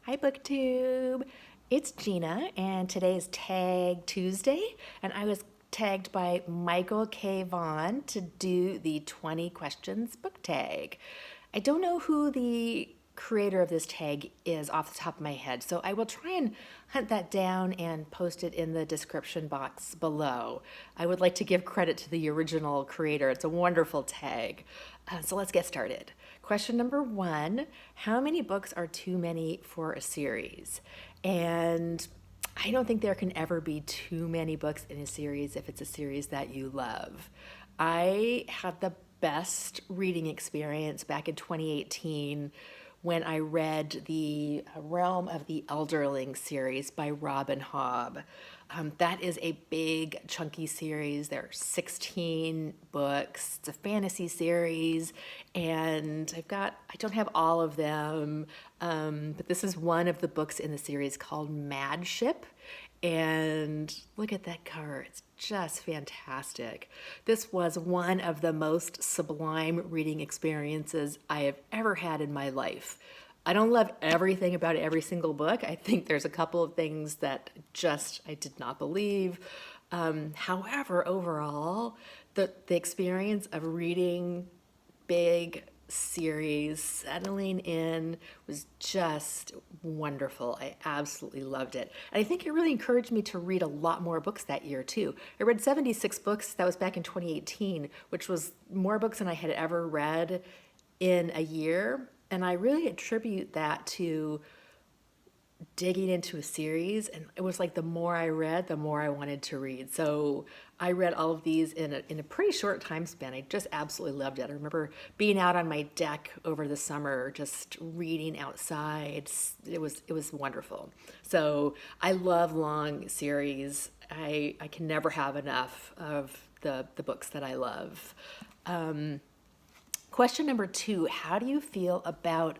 Hi, BookTube. It's Gina, and today is Tag Tuesday, and I was tagged by Michael K. Vaughn to do the 20 questions book tag. I don't know who the creator of this tag is off the top of my head, so I will try and hunt that down and post it in the description box below. I would like to give credit to the original creator. It's a wonderful tag. So let's get started. Question number one, how many books are too many for a series? And I don't think there can ever be too many books in a series if it's a series that you love. I had the best reading experience back in 2018 when I read the Realm of the Elderling series by Robin Hobb. That is a big, chunky series. There are 16 books. It's a fantasy series, and I don't have all of them, but this is one of the books in the series called Mad Ship. And look at that cover. It's just fantastic. This was one of the most sublime reading experiences I have ever had in my life. I don't love everything about every single book. I think there's a couple of things that just I did not believe. However, overall, the experience of reading big series, settling in, was just wonderful. I absolutely loved it. And I think it really encouraged me to read a lot more books that year too. I read 76 books. That was back in 2018, which was more books than I had ever read in a year. And I really attribute that to digging into a series, and it was like the more I read, the more I wanted to read. So I read all of these in a pretty short time span. I just absolutely loved it. I remember being out on my deck over the summer, just reading outside. It was wonderful. So I love long series. I can never have enough of the books that I love. Question number two, how do you feel about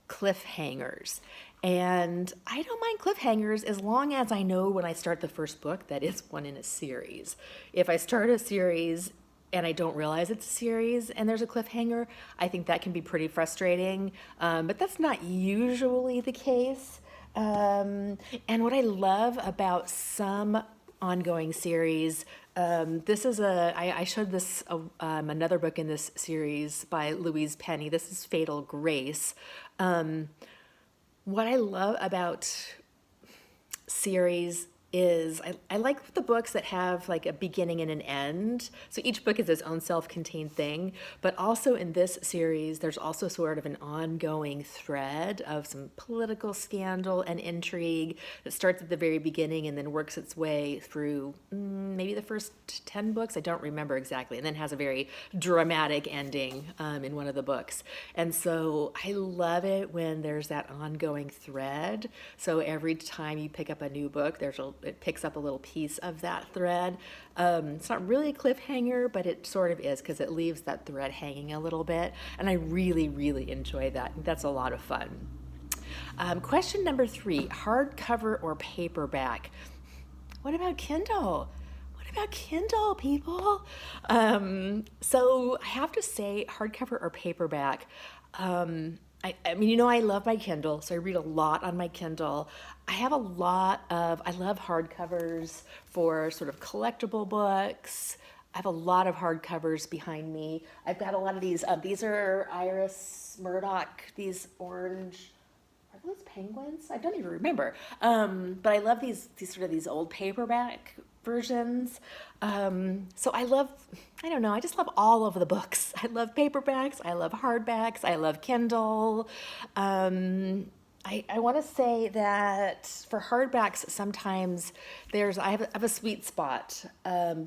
cliffhangers? And I don't mind cliffhangers as long as I know when I start the first book that it's one in a series. If I start a series and I don't realize it's a series and there's a cliffhanger, I think that can be pretty frustrating. But that's not usually the case. And what I love about some ongoing series, I showed this another book in this series by Louise Penny. This is Fatal Grace. What I love about series is I like the books that have like a beginning and an end. So each book is its own self-contained thing, but also in this series, there's also sort of an ongoing thread of some political scandal and intrigue that starts at the very beginning and then works its way through maybe the first 10 books. I don't remember exactly, and then has a very dramatic ending in one of the books. And so I love it when there's that ongoing thread. So every time you pick up a new book, it picks up a little piece of that thread. It's not really a cliffhanger, but it sort of is because it leaves that thread hanging a little bit. And I really, really enjoy that. That's a lot of fun. Question number three, hardcover or paperback? What about Kindle? What about Kindle, people? So I have to say, hardcover or paperback. I mean, I love my Kindle, so I read a lot on my Kindle. I love hardcovers for sort of collectible books. I have a lot of hardcovers behind me. I've got a lot of these. These are Iris Murdoch, these orange, are those penguins? I don't even remember. But I love these old paperback versions. So I don't know, I just love all of the books. I love paperbacks, I love hardbacks, I love Kindle. I want to say that for hardbacks, sometimes I have a sweet spot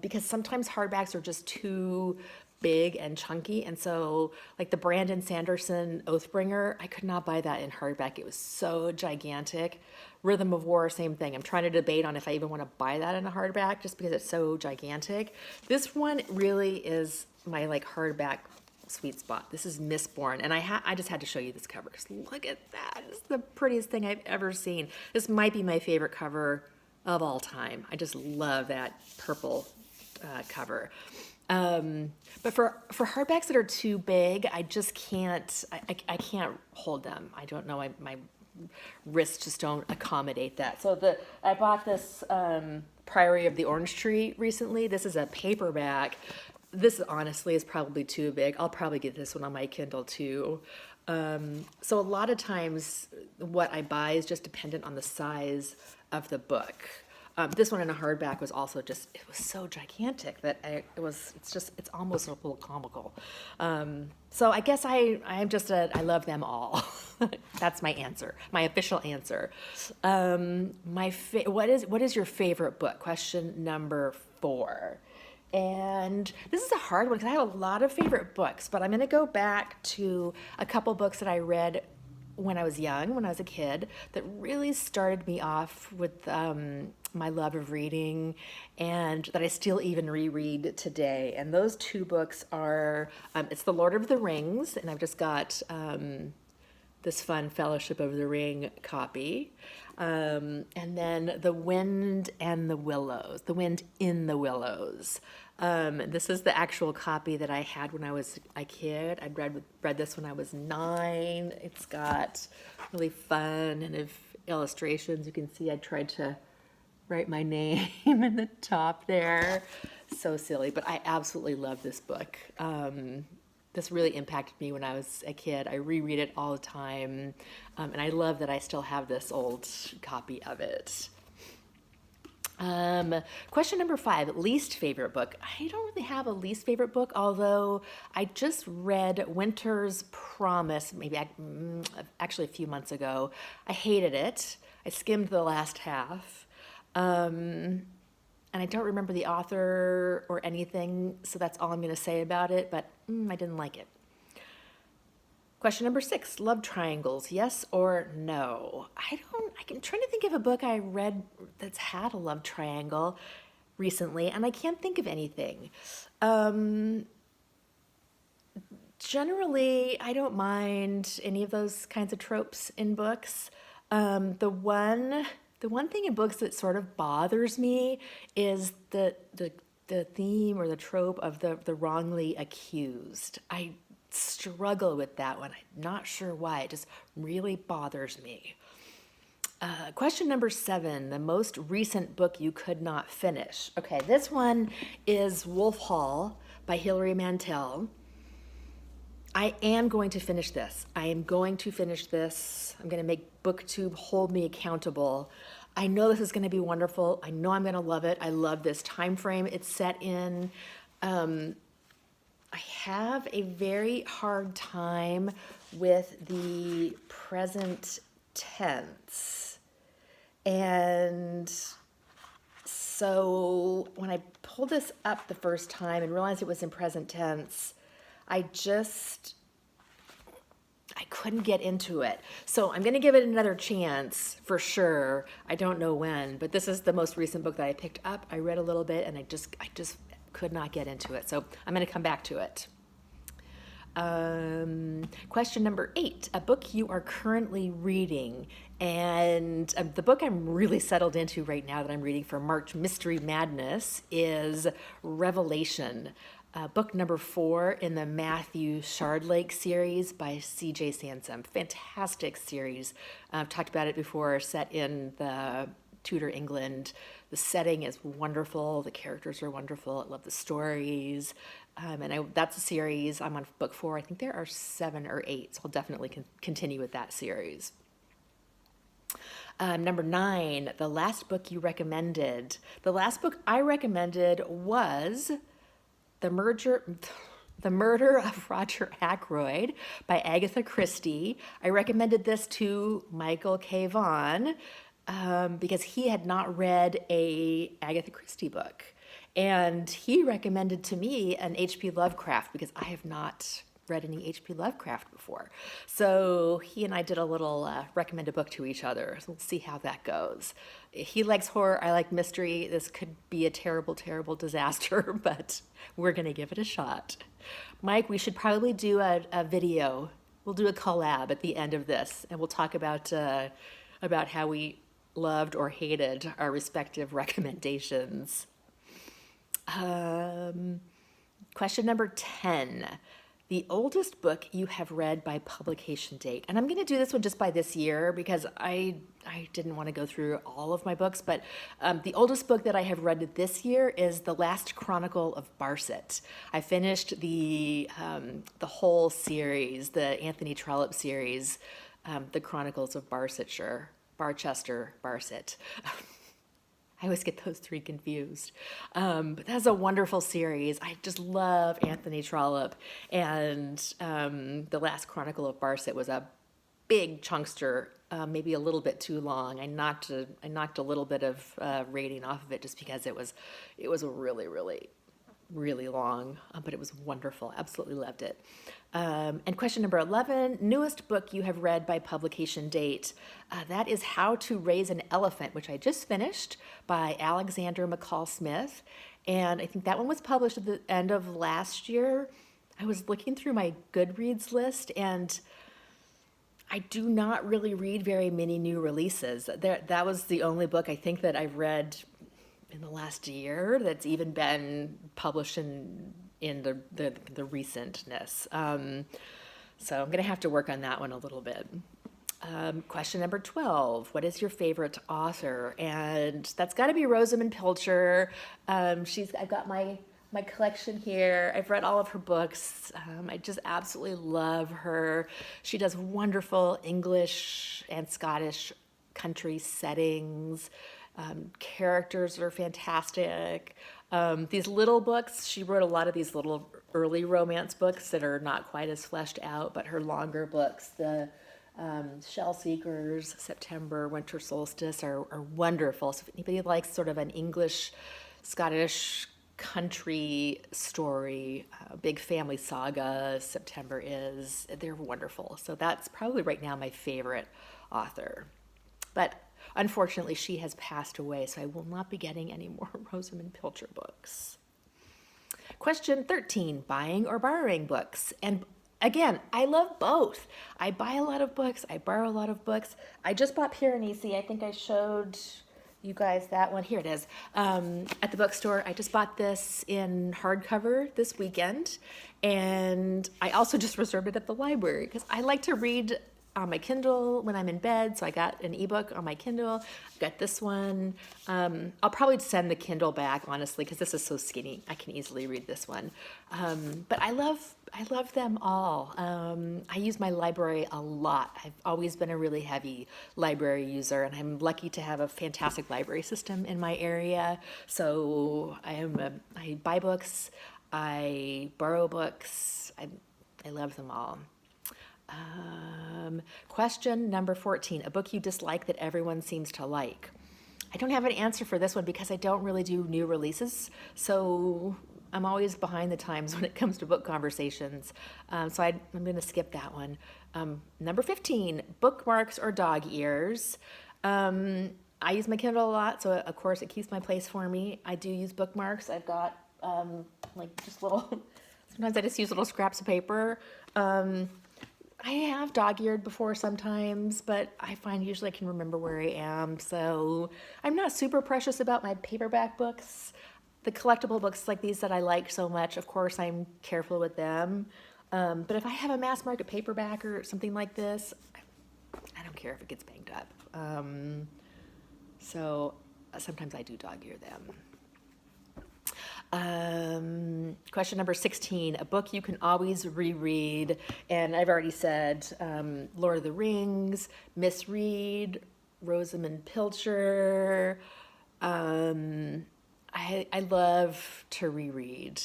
because sometimes hardbacks are just too big and chunky, and so like the Brandon Sanderson Oathbringer, I could not buy that in hardback. It was so gigantic. Rhythm of War, same thing. I'm trying to debate on if I even want to buy that in a hardback just because it's so gigantic. This one really is my like hardback sweet spot. This is Mistborn, and I just had to show you this cover because look at that. It's the prettiest thing I've ever seen. This might be my favorite cover of all time. I just love that purple cover. But for hardbacks that are too big, I just can't. I can't hold them. I don't know. My wrists just don't accommodate that. So I bought this Priory of the Orange Tree recently. This is a paperback. This honestly is probably too big. I'll probably get this one on my Kindle too. So a lot of times what I buy is just dependent on the size of the book. This one in a hardback was also just, it was so gigantic that it's almost a little comical. So I guess I love them all. That's my answer, my official answer. What is your favorite book? Question number 4. And this is a hard one because I have a lot of favorite books, but I'm going to go back to a couple books that I read when I was young, when I was a kid, that really started me off with my love of reading, and that I still even reread today. And those 2 books are, it's The Lord of the Rings, and I've just got this fun Fellowship of the Ring copy. And then The Wind and the Willows, The Wind in the Willows. This is the actual copy that I had when I was a kid. I read this when I was 9. It's got really fun and illustrations. You can see I tried to write my name in the top there. So silly, but I absolutely love this book. This really impacted me when I was a kid. I reread it all the time, and I love that I still have this old copy of it. Question number 5, least favorite book. I don't really have a least favorite book, although I just read Winter's Promise, actually a few months ago. I hated it. I skimmed the last half. And I don't remember the author or anything, so that's all I'm going to say about it, but I didn't like it. Question number 6, love triangles, yes or no? I'm trying to think of a book I read that's had a love triangle recently, and I can't think of anything. Generally, I don't mind any of those kinds of tropes in books. The one thing in books that sort of bothers me is the theme or the trope of the wrongly accused. I struggle with that one. I'm not sure why. It just really bothers me. Question number 7, the most recent book you could not finish. Okay, this one is Wolf Hall by Hilary Mantel. I am going to finish this. I'm going to make BookTube hold me accountable. I know this is going to be wonderful. I know I'm going to love it. I love this time frame it's set in. I have a very hard time with the present tense. And so when I pulled this up the first time and realized it was in present tense, I couldn't get into it. So I'm going to give it another chance for sure. I don't know when, but this is the most recent book that I picked up. I read a little bit and I just could not get into it. So I'm going to come back to it. Question number 8, a book you are currently reading. And the book I'm really settled into right now that I'm reading for March Mystery Madness is Revelation. Book number 4 in the Matthew Shardlake series by C.J. Sansom. Fantastic series. I've talked about it before, set in the Tudor England. The setting is wonderful. The characters are wonderful. I love the stories. That's a series. I'm on book 4. I think there are 7 or 8, so I'll definitely continue with that series. Number 9, the last book you recommended. The last book I recommended was The Murder of Roger Ackroyd by Agatha Christie. I recommended this to Michael K. Vaughan because he had not read a Agatha Christie book. And he recommended to me an H.P. Lovecraft because I have not read any H.P. Lovecraft before. So he and I did a little recommend a book to each other. So we'll see how that goes. He likes horror, I like mystery. This could be a terrible, terrible disaster, but we're going to give it a shot. Mike, we should probably do a video. We'll do a collab at the end of this, and we'll talk about how we loved or hated our respective recommendations. Question number 10. The oldest book you have read by publication date. And I'm going to do this one just by this year because I didn't want to go through all of my books, but the oldest book that I have read this year is The Last Chronicle of Barset. I finished the whole series, the Anthony Trollope series, The Chronicles of Barsetshire, Barchester, Barset. I always get those three confused. But that's a wonderful series. I just love Anthony Trollope. And The Last Chronicle of Barset was a big chunkster, maybe a little bit too long. I knocked a little bit of rating off of it just because it was a really, really, really long, but it was wonderful. Absolutely loved it. And question number 11, newest book you have read by publication date. That is How to Raise an Elephant, which I just finished by Alexander McCall Smith. And I think that one was published at the end of last year. I was looking through my Goodreads list, and I do not really read very many new releases. That was the only book I think that I've read in the last year that's even been published in the recentness. So I'm going to have to work on that one a little bit. Question number 12, what is your favorite author? And that's got to be Rosamund Pilcher. I've got my collection here. I've read all of her books. I just absolutely love her. She does wonderful English and Scottish country settings. Characters are fantastic. These little books, she wrote a lot of these little early romance books that are not quite as fleshed out, but her longer books, the Shell Seekers, September, Winter Solstice are wonderful. So if anybody likes sort of an English, Scottish country story, big family saga, September is, they're wonderful. So that's probably right now my favorite author. But unfortunately, she has passed away, so I will not be getting any more Rosamund Pilcher books. Question 13, buying or borrowing books? And again, I love both. I buy a lot of books. I borrow a lot of books. I just bought Piranesi. I think I showed you guys that one. Here it is. At the bookstore. I just bought this in hardcover this weekend. And I also just reserved it at the library because I like to read on my Kindle when I'm in bed, so I got an ebook on my Kindle. I've got this one. I'll probably send the Kindle back, honestly, because this is so skinny. I can easily read this one. But I love them all. I use my library a lot. I've always been a really heavy library user, and I'm lucky to have a fantastic library system in my area. So I buy books, I borrow books. I love them all. Question number 14, a book you dislike that everyone seems to like. I don't have an answer for this one because I don't really do new releases, so I'm always behind the times when it comes to book conversations. So I'm going to skip that one. Number 15, bookmarks or dog ears. I use my Kindle a lot, so of course it keeps my place for me. I do use bookmarks. I've got just little, sometimes I just use little scraps of paper. I have dog-eared before sometimes, but I find usually I can remember where I am. So I'm not super precious about my paperback books. The collectible books like these that I like so much, of course, I'm careful with them. But if I have a mass market paperback or something like this, I don't care if it gets banged up. So sometimes I do dog-ear them. Question number 16, a book you can always reread. And I've already said Lord of the Rings, Miss Reed, Rosamund Pilcher. I love to reread.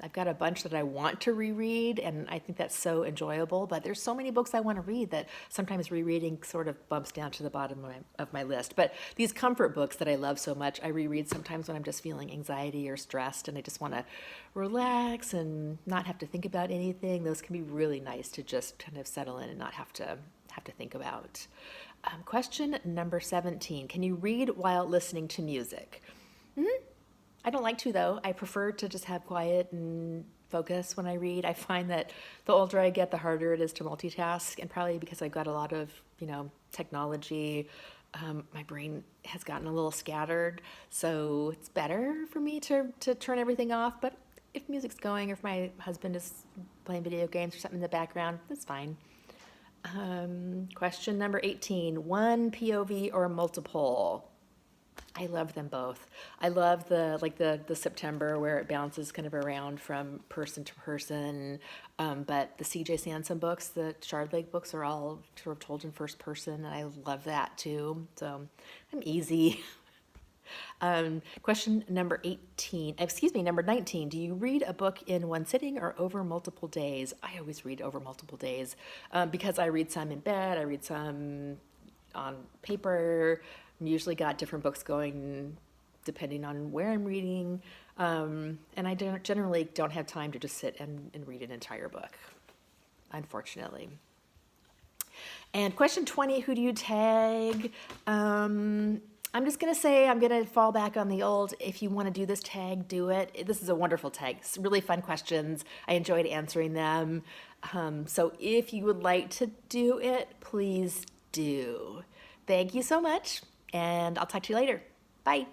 I've got a bunch that I want to reread, and I think that's so enjoyable, but there's so many books I want to read that sometimes rereading sort of bumps down to the bottom of my list. But these comfort books that I love so much, I reread sometimes when I'm just feeling anxiety or stressed, and I just want to relax and not have to think about anything. Those can be really nice to just kind of settle in and not have to think about. Question number 17, can you read while listening to music? I don't like to, though. I prefer to just have quiet and focus when I read. I find that the older I get, the harder it is to multitask, and probably because I've got a lot of, technology, my brain has gotten a little scattered, so it's better for me to turn everything off, but if music's going or if my husband is playing video games or something in the background, that's fine. Question number 18, one POV or multiple? I love them both. I love the September where it bounces kind of around from person to person. But the C.J. Sansom books, the Shard Lake books, are all sort of told in first person, and I love that too. So I'm easy. Question number 18, excuse me, number 19. Do you read a book in one sitting or over multiple days? I always read over multiple days because I read some in bed, I read some on paper. Usually got different books going depending on where I'm reading. And I generally don't have time to just sit and read an entire book, unfortunately. And question 20, who do you tag? I'm just going to say I'm going to fall back on the old, if you want to do this tag, do it. This is a wonderful tag. It's really fun questions. I enjoyed answering them. So if you would like to do it, please do. Thank you so much, and I'll talk to you later. Bye.